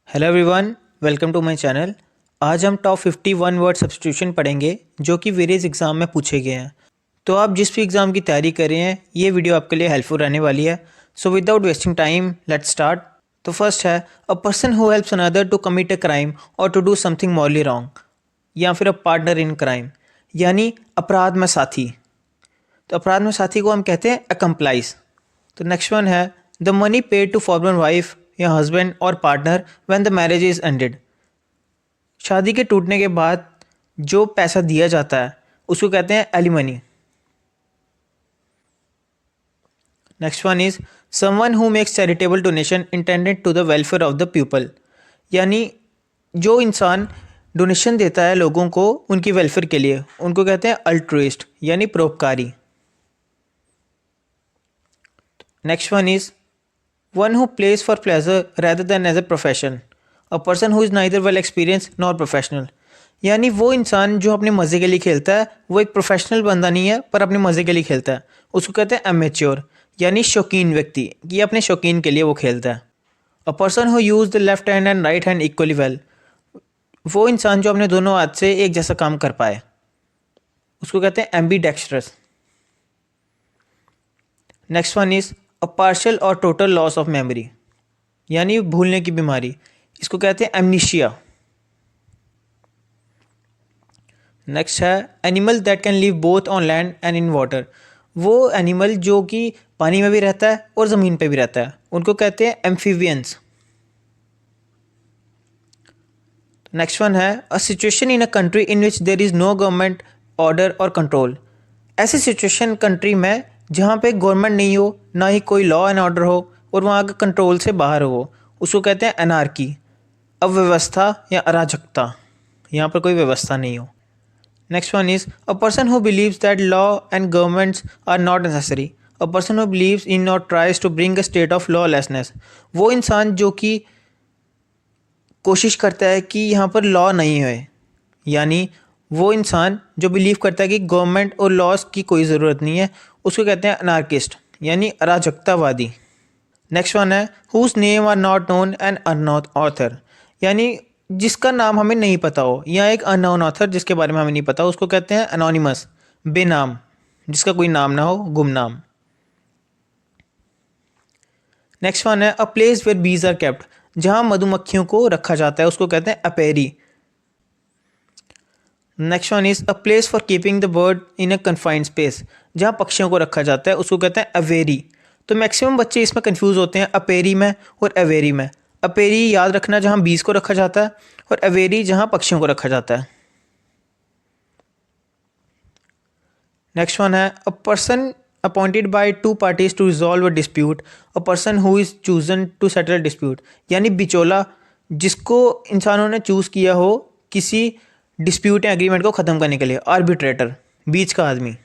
Hello everyone, welcome to my channel. आज हम top 51 word substitution पढ़ेंगे जो कि वेरियस एग्जाम में पूछे गए हैं। तो आप जिस भी एग्ज़ाम की तैयारी कर रहे हैं ये वीडियो आपके लिए हेल्पफुल रहने वाली है। So without wasting time let's start. तो फर्स्ट है a person who helps another to commit a crime or to do something morally wrong, या फिर अ पार्टनर इन क्राइम, यानी अपराध में साथी। तो अपराध में साथी को हम कहते हैं अकम्प्लाइज। तो नेक्स्ट वन है the money paid to former wife या हस्बैंड और partner when the marriage is ended. शादी के टूटने के बाद जो पैसा दिया जाता है उसको कहते हैं alimony. Next one is someone who makes charitable donation intended to the welfare of the people, यानी जो इंसान डोनेशन देता है लोगों को उनकी वेलफेयर के लिए, उनको कहते हैं अल्ट्रुइस्ट यानी परोपकारी। Next one is one who plays for pleasure rather than as a profession, a person who is neither well experience nor professional, यानी वो इंसान जो अपने मज़े के लिए खेलता है वो एक प्रोफेशनल बंदा नहीं है पर अपने मज़े के लिए खेलता है, उसको कहते हैं एमेच्योर यानी शौकीन व्यक्ति, ये अपने शौकीन के लिए वो खेलता है। A person who use the left hand and right hand equally well, वो इंसान जो अपने दोनों हाथ से एक जैसा काम कर पाए, उसको कहते हैं ambidextrous. Next one is a partial और टोटल लॉस ऑफ मेमोरी, यानी भूलने की बीमारी, इसको कहते हैं एमनीशिया। नेक्स्ट है animal that can live both on land and in water, वो एनिमल जो कि पानी में भी रहता है और ज़मीन पे भी रहता है, उनको कहते हैं एम्फीबियंस। नेक्स्ट वन है a situation in a country in which there is no government order और कंट्रोल, ऐसी सिचुएशन कंट्री में जहाँ पे गवर्नमेंट नहीं हो, ना ही कोई लॉ एंड ऑर्डर हो और वहाँ का कंट्रोल से बाहर हो, उसको कहते हैं एनार्की, अव्यवस्था या अराजकता, यहाँ पर कोई व्यवस्था नहीं हो। Next one is a person who believes that law and governments are not necessary, a person who believes in or tries to bring a state of lawlessness, वो इंसान जो कि कोशिश करता है कि यहाँ पर लॉ नहीं है, यानी वो इंसान जो बिलीव करता है कि गवर्नमेंट और लॉज की कोई ज़रूरत नहीं है, उसको कहते हैं अनार्किस्ट यानी अराजकतावादी। नेक्स्ट वन है whose name are not known and unknown author, यानी जिसका नाम हमें नहीं पता हो, या एक अननोन ऑथर जिसके बारे में हमें नहीं पता, उसको कहते हैं अनोनिमस, बेनाम, जिसका कोई नाम ना हो, गुमनाम। नेक्स्ट वन है a place where bees are kept, जहाँ मधुमक्खियों को रखा जाता है उसको कहते हैं apiary. Next one is a place for keeping the bird in a confined space, जहाँ पक्षियों को रखा जाता है उसको कहते हैं अवेरी। तो मैक्सिमम बच्चे इसमें कंफ्यूज होते हैं अपेरी में और अवेरी में। अपेरी याद रखना जहाँ बीज को रखा जाता है, और अवेरी जहाँ पक्षियों को रखा जाता है। नेक्स्ट वन है a person appointed by two parties to resolve a dispute, a person who is chosen to settle dispute, यानी बिचौला, जिसको इंसानों ने चूज़ किया हो किसी डिस्प्यूट या एग्रीमेंट को ख़त्म करने के लिए, आर्बिट्रेटर, बीच का आदमी।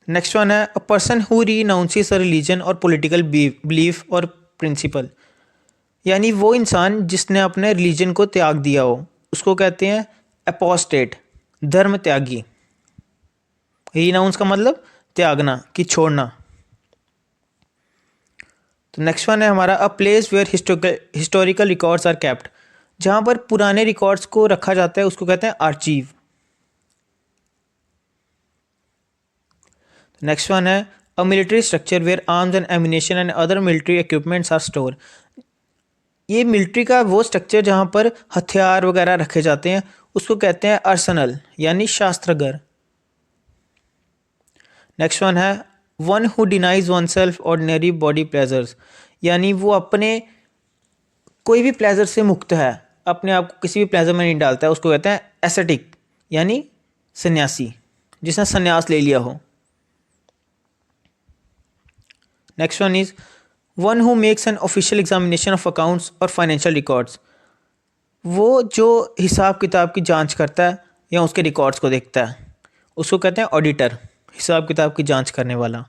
नेक्स्ट वन है a person who renounces a religion or political belief or principle, यानी वो इंसान जिसने अपने रिलीजन को त्याग दिया हो, उसको कहते हैं अपोस्टेट, धर्म त्यागी। रीनाउंस का मतलब त्यागना कि छोड़ना। तो नेक्स्ट वन है हमारा a place where historical records are kept, जहाँ पर पुराने रिकॉर्ड्स को रखा जाता है उसको कहते हैं आर्चीव। नेक्स्ट वन है a military structure where arms and ammunition and other military equipments are store, ये मिलिट्री का वो स्ट्रक्चर जहाँ पर हथियार वगैरह रखे जाते हैं उसको कहते हैं आर्सनल यानी शास्त्रागार। नेक्स्ट वन है one who denies one self ordinary body pleasures, यानी वो अपने कोई भी प्लेजर से मुक्त है, अपने आप को किसी भी प्लेजर में नहीं डालता है, उसको कहते हैं एसेटिक यानी सन्यासी, जिसने सन्यास ले लिया हो। Next one is one who makes an official examination of accounts और फाइनेंशियल रिकॉर्ड्स, वो जो हिसाब किताब की जांच करता है या उसके रिकॉर्ड्स को देखता है, उसको कहते हैं ऑडिटर, हिसाब किताब की जांच करने वाला।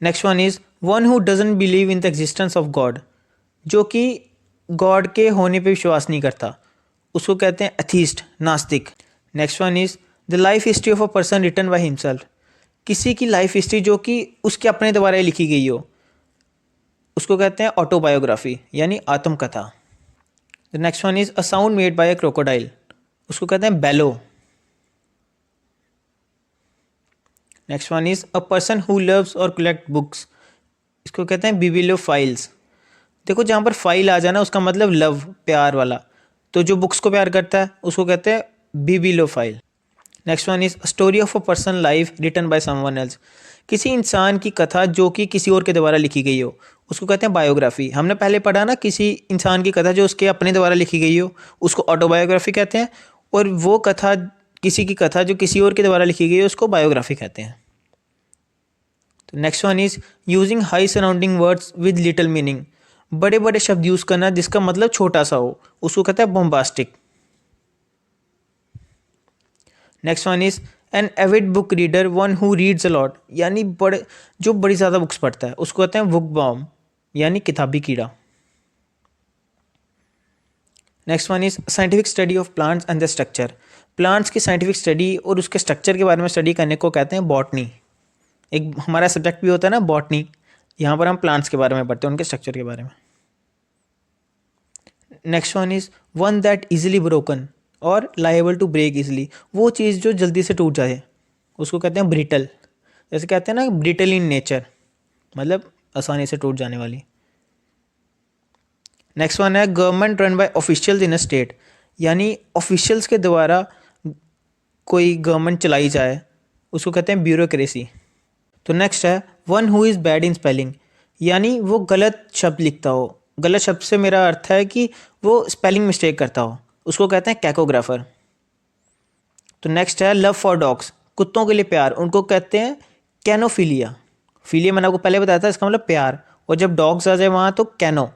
Next one is one who doesn't believe in the existence of God, जो कि गॉड के होने पे विश्वास नहीं करता, उसको कहते हैं एथीस्ट, नास्तिक। Next one is the life history of a person written by himself, किसी की लाइफ हिस्ट्री जो कि उसके अपने द्वारा ही लिखी गई हो, उसको कहते हैं ऑटोबायोग्राफी यानी आत्मकथा। The next one is a sound made by a crocodile, उसको कहते हैं bellow. Next one is a person who loves or collect books, इसको कहते हैं बिबिलियोफाइल्स। देखो जहाँ पर फाइल आ जाए ना उसका मतलब लव, प्यार वाला, तो जो बुक्स को प्यार करता है उसको कहते हैं bibliophile. Next one is story of a person life written by someone else, किसी इंसान की कथा जो कि किसी और के द्वारा लिखी गई हो उसको कहते हैं बायोग्राफी। हमने पहले पढ़ा ना, किसी इंसान की कथा जो उसके अपने द्वारा लिखी गई हो उसको ऑटोबायोग्राफी कहते हैं, और वो कथा, किसी की कथा जो किसी और के द्वारा लिखी गई हो उसको बायोग्राफी कहते हैं। तो next one is using high surrounding words with little meaning, बड़े बड़े शब्द यूज करना जिसका मतलब छोटा सा हो उसको कहते हैं bombastic. Next one is an avid book reader one who reads a lot, यानी जो बड़ी ज़्यादा बुक्स पढ़ता है उसको कहते हैं बुक बॉम यानी किताबी कीड़ा। Next one is scientific study of plants and the structure, plants की साइंटिफिक स्टडी और उसके स्ट्रक्चर के बारे में स्टडी करने को कहते हैं बॉटनी। एक हमारा सब्जेक्ट भी होता है ना बॉटनी, यहाँ पर हम प्लांट्स के बारे में पढ़ते हैं, उनके स्ट्रक्चर के बारे में। Next one is one that easily broken और लाइबल टू ब्रेक इजिली, वो चीज़ जो जल्दी से टूट जाए उसको कहते हैं ब्रिटल। जैसे कहते हैं ना ब्रिटल इन नेचर, मतलब आसानी से टूट जाने वाली। नेक्स्ट वन है government run by officials in a state, यानी ऑफिशियल्स के द्वारा कोई गवर्नमेंट चलाई जाए उसको कहते हैं ब्यूरोक्रेसी। तो नेक्स्ट है one who is bad in spelling, यानी वो गलत शब्द लिखता हो। गलत शब्द से मेरा अर्थ है कि वो स्पेलिंग मिस्टेक करता हो, उसको कहते हैं कैकोग्राफर। तो नेक्स्ट है लव फॉर डॉग्स, कुत्तों के लिए प्यार, उनको कहते हैं कैनोफिलिया। फिलिया मैंने आपको पहले बताया था, इसका मतलब प्यार, और जब डॉग्स आ जाए वहाँ तो कैनो,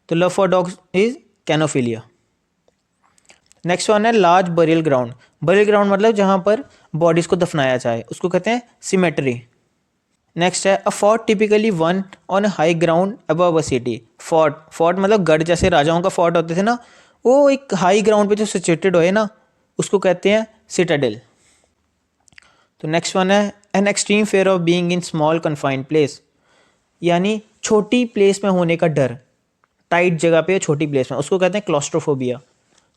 तो love for dogs is canophilia. Next one है large burial ground, burial ground मतलब जहाँ पर बॉडीज को दफनाया जाए उसको कहते हैं सिमेट्री। नेक्स्ट है अ fort typically one on high ground above a city, fort, fort मतलब गढ़, जैसे राजाओं का फोर्ट होते थे ना, वो एक हाई ग्राउंड पे जो सिचुएटेड होए ना उसको कहते हैं सिटाडेल। तो नेक्स्ट वन है an extreme fair of being in small confined place, यानी छोटी प्लेस में होने का डर, टाइट जगह पे छोटी प्लेस में, उसको कहते हैं क्लॉस्ट्रोफोबिया।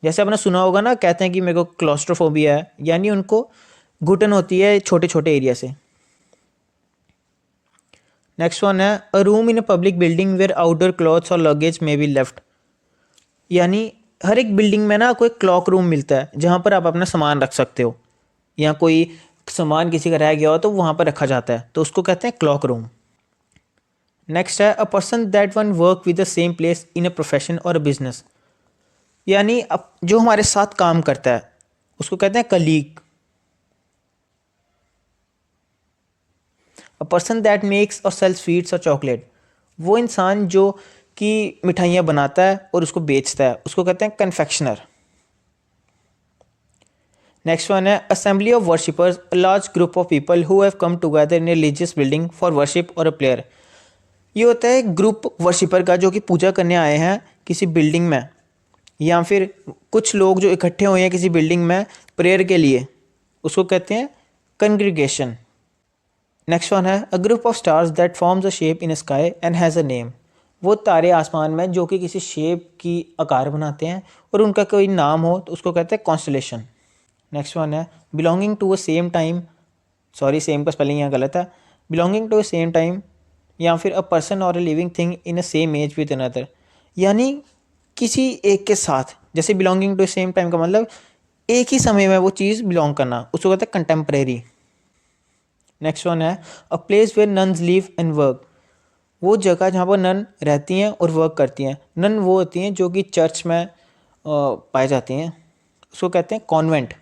जैसे आपने सुना होगा ना, कहते हैं कि मेरे को क्लॉस्ट्रोफोबिया है, यानी उनको घुटन होती है छोटे छोटे एरिया से। नेक्स्ट वन है a room in a public building where outdoor clothes और लगेज मे बी लेफ्ट, यानी हर एक बिल्डिंग में ना कोई क्लॉक रूम मिलता है जहाँ पर आप अपना सामान रख सकते हो, या कोई सामान किसी का रह गया हो तो वहाँ पर रखा जाता है, तो उसको कहते हैं क्लॉक रूम। नेक्स्ट है a person that one work with the same place in a profession और अ बिजनेस, यानी अब जो हमारे साथ काम करता है उसको कहते हैं colleague. A person that makes और सेल्स स्वीट्स और चॉकलेट, वो इंसान जो कि मिठाइयाँ बनाता है और उसको बेचता है उसको कहते हैं कन्फेक्शनर। नेक्स्ट वन है assembly of worshippers, a large group of people who have come together in a religious building for worship और अ प्रेयर, ये होता है ग्रुप वर्शिपर का जो कि पूजा करने आए हैं किसी बिल्डिंग में, या फिर कुछ लोग जो इकट्ठे हुए हैं किसी बिल्डिंग में प्रेयर के लिए, उसको कहते हैं कंग्रीगेशन। नेक्स्ट वन है a group of stars that forms a shape in sky and has a name, वो तारे आसमान में जो कि किसी शेप की आकार बनाते हैं और उनका कोई नाम हो तो उसको कहते हैं कॉन्स्टलेशन। नेक्स्ट वन है belonging to a same time, sorry same का स्पेलिंग यहाँ गलत है, belonging to a same time, या फिर अ पर्सन और a living thing in a same age with another, यानी किसी एक के साथ, जैसे बिलोंगिंग टू सेम टाइम का मतलब एक ही समय में वो चीज़ बिलोंग करना, उसको कहते हैं कंटेम्प्रेरी। नेक्स्ट वन है a place where nuns live and work, वो जगह जहाँ पर नन रहती हैं और वर्क करती हैं। नन वो होती हैं जो कि चर्च में पाई जाती हैं, उसको कहते हैं कॉन्वेंट।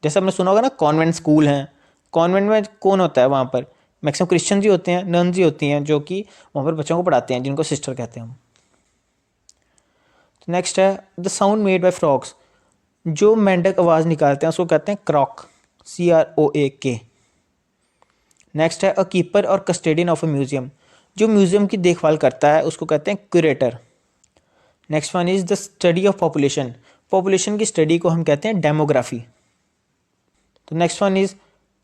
जैसे आपने सुना होगा ना कॉन्वेंट स्कूल हैं, कॉन्वेंट में कौन होता है वहाँ पर, मैक्सिमम क्रिश्चियन ही होते हैं, नन्स ही होती हैं जो कि वहाँ पर बच्चों को पढ़ाते हैं, जिनको सिस्टर कहते हैं हम। नेक्स्ट है the sound made bye frogs, जो मेंढक आवाज़ निकालते हैं उसको कहते हैं क्रॉक, CROAK। नेक्स्ट है अ कीपर और कस्टेडियन ऑफ अ म्यूजियम, जो म्यूजियम की देखभाल करता है उसको कहते हैं curator. Next one is the study of population, population की स्टडी को हम कहते हैं डेमोग्राफी। तो next one is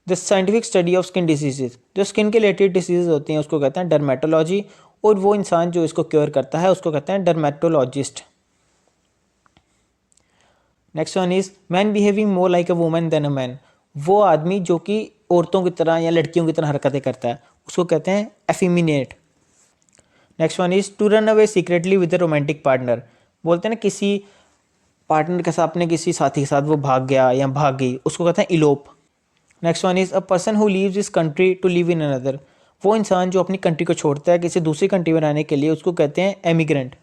the scientific study of skin diseases, जो स्किन के रिलेटेड डिसीज होती हैं उसको कहते हैं डर्मेटोलॉजी, और वो इंसान जो इसको क्योर करता है उसको कहते हैं dermatologist. Next one is man behaving more like a woman than a man. वो आदमी जो कि औरतों की तरह या लड़कियों की तरह हरकतें करता है उसको कहते हैं effeminate. Next one is to run away secretly with a romantic partner. बोलते हैं ना किसी पार्टनर के साथ, अपने किसी साथी के साथ वो भाग गया या भाग गई, उसको कहते हैं elope. Next one is a person who leaves his country to live in another. वो इंसान जो अपनी कंट्री को छोड़ता है किसी दूसरी कंट्री में रहने के लिए उसको कहते हैं emigrant.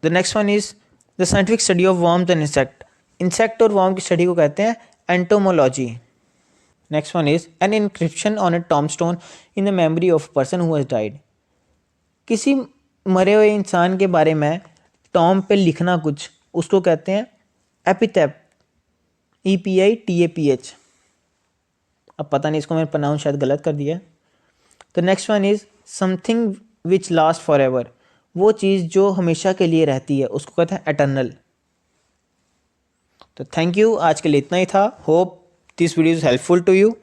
The next one is the scientific study of worms and insect. Insect और वर्म की स्टडी को कहते हैं entomology. Next one is an inscription on a tombstone in the memory of person who has died. किसी मरे हुए इंसान के बारे में टॉम पे लिखना कुछ, उसको कहते हैं एपिथैप। EPITAPH। अब पता नहीं इसको मैंने प्रोनाउंस शायद गलत कर दिया। तो next one is something which last for ever. वो चीज़ जो हमेशा के लिए रहती है उसको कहते हैं एटर्नल। तो थैंक यू, आज के लिए इतना ही था। Hope this video is helpful to you.